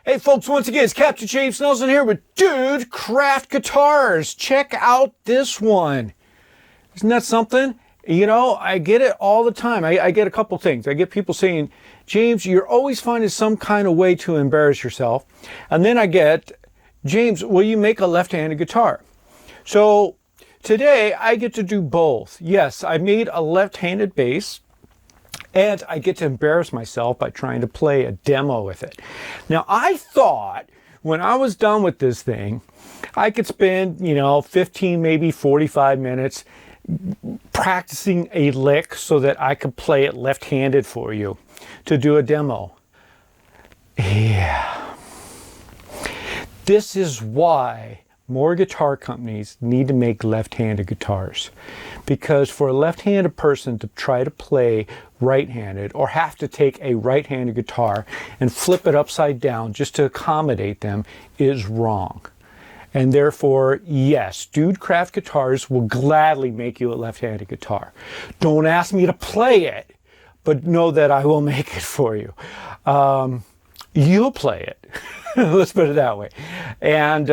Hey folks, once again, it's Captain James Nelson here with Dude Craft Guitars. Check out this one. Isn't that something? You know, I get it all the time. I get a couple things. I get people saying, James, you're always finding some kind of way to embarrass yourself. And then I get, James, will you make a left-handed guitar? So today I get to do both. Yes, I made a left-handed bass. And I get to embarrass myself by trying to play a demo with it. Now, I thought when I was done with this thing, I could spend, 15, maybe 45 minutes practicing a lick so that I could play it left-handed for you to do a demo. Yeah. This is why more guitar companies need to make left-handed guitars, because for a left-handed person to try to play right-handed or have to take a right-handed guitar and flip it upside down just to accommodate them is wrong. And therefore, yes, Dude Craft Guitars will gladly make you a left-handed guitar. Don't ask me to play it, but know that I will make it for you. You'll play it. Let's put it that way. And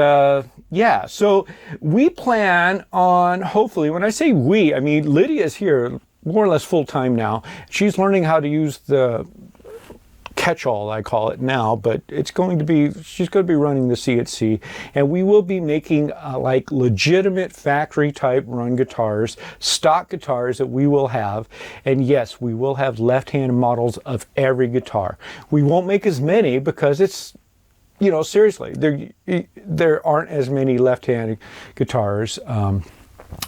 yeah, so we plan on, hopefully, when I say we, I mean Lydia is here more or less full-time now. She's learning how to use the catch-all, I call it now, but she's going to be running the CHC, and we will be making like legitimate factory type run guitars, stock guitars that we will have. And yes, we will have left-handed models of every guitar. We won't make as many because it's, seriously, there aren't as many left-handed guitars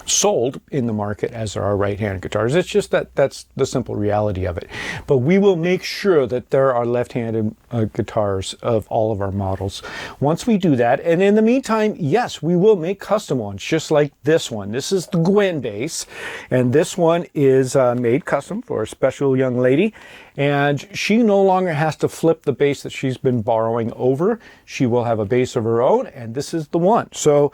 sold in the market as there are right-handed guitars. It's just that's the simple reality of it. But we will make sure that there are left-handed guitars of all of our models once we do that. And in the meantime, yes, we will make custom ones, just like this one. This is the Gwen bass, and this one is made custom for a special young lady. And she no longer has to flip the bass that she's been borrowing over. She will have a bass of her own, and this is the one. So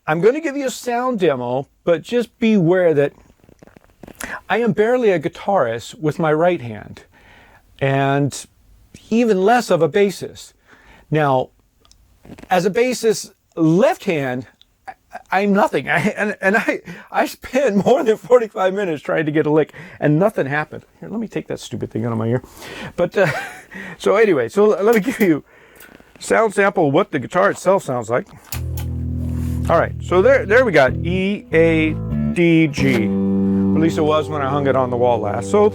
I'm going to give you a sound demo, but just beware that I am barely a guitarist with my right hand, and even less of a bassist. Now, as a bassist, left hand, I'm nothing. I spent more than 45 minutes trying to get a lick, and nothing happened. Here, let me take that stupid thing out of my ear. But so anyway, so let me give you a sound sample of what the guitar itself sounds like. All right, so there we got E, A, D, G. At least it was when I hung it on the wall last. So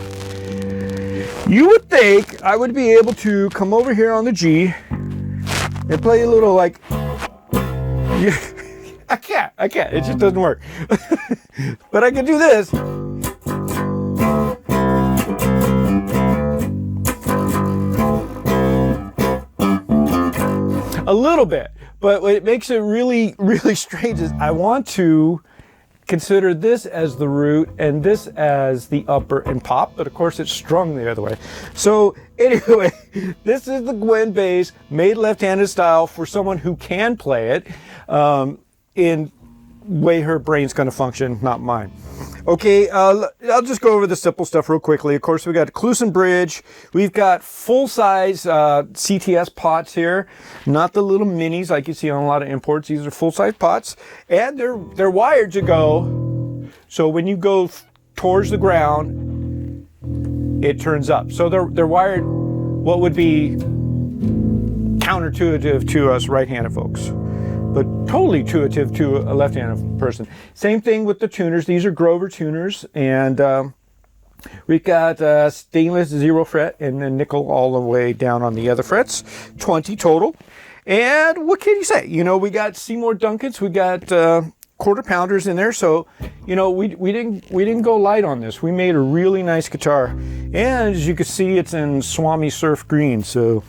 you would think I would be able to come over here on the G and play a little like, I can't, it just doesn't work. But I can do this. A little bit. But what makes it really, really strange is I want to consider this as the root and this as the upper and pop, but of course it's strung the other way. So anyway, this is the Gwen bass, made left-handed style for someone who can play it in way her brain's going to function, not mine. Okay, I'll just go over the simple stuff real quickly. Of course, we got Kluson Bridge. We've got full-size CTS pots here, not the little minis like you see on a lot of imports. These are full-size pots, and they're wired to go. So when you go towards the ground, it turns up. So they're wired what would be counterintuitive to us right-handed folks, but totally intuitive to a left-handed person. Same thing with the tuners. These are Grover tuners, and we've got stainless 0 fret and then nickel all the way down on the other frets, 20 total. And what can you say? We got Seymour Duncans, we got quarter pounders in there, so we didn't go light on this. We made a really nice guitar, and as you can see, it's in Swami surf green. So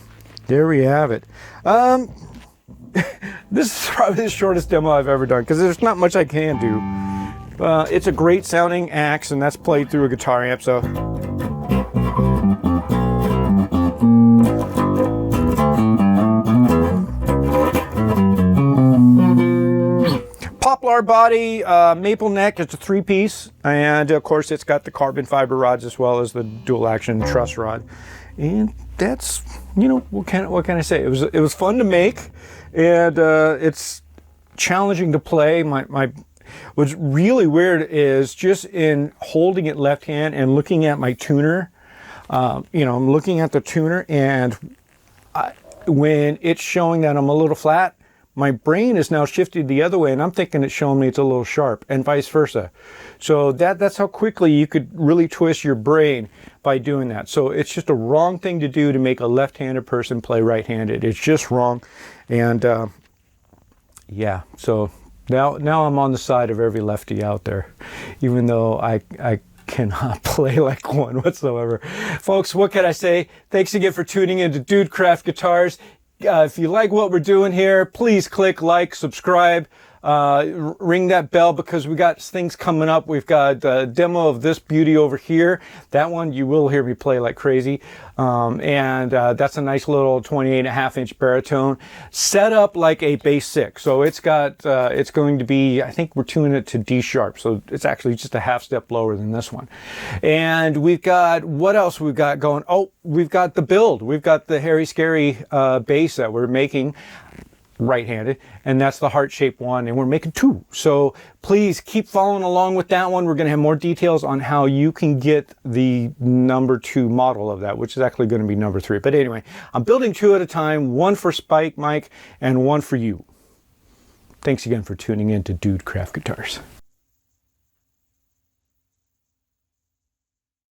there we have it. This is probably the shortest demo I've ever done because there's not much I can do. It's a great sounding axe, and that's played through a guitar amp, so. Poplar body, maple neck. It's a 3-piece, and of course it's got the carbon fiber rods as well as the dual action truss rod. And that's, you know, what can I say? It was fun to make, and it's challenging to play. What's really weird is just in holding it left hand and looking at my tuner. You know, I'm looking at the tuner, and when it's showing that I'm a little flat, my brain is now shifted the other way, and I'm thinking it's showing me it's a little sharp, and vice versa. So that's how quickly you could really twist your brain by doing that. So it's just a wrong thing to do to make a left-handed person play right-handed. It's just wrong. And yeah, so now I'm on the side of every lefty out there, even though I cannot play like one whatsoever. Folks, what can I say? Thanks again for tuning in to Dude Craft Guitars. If you like what we're doing here, please click like, subscribe, ring that bell, because we got things coming up. We've got a demo of this beauty over here. That one you will hear me play like crazy. That's a nice little 28.5-inch baritone set up like a bass 6. So it's got, it's going to be, I think we're tuning it to D sharp. So it's actually just a half step lower than this one. And we've got, what else we've got going? Oh, we've got the build. We've got the Hairy Scary bass that we're making right-handed, and that's the heart-shaped one, and we're making 2. So please keep following along with that one. We're going to have more details on how you can get the number 2 model of that, which is actually going to be number 3. But anyway, I'm building 2 at a time, one for Spike, Mike, and one for you. Thanks again for tuning in to Dude Craft Guitars.